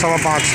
5:15۔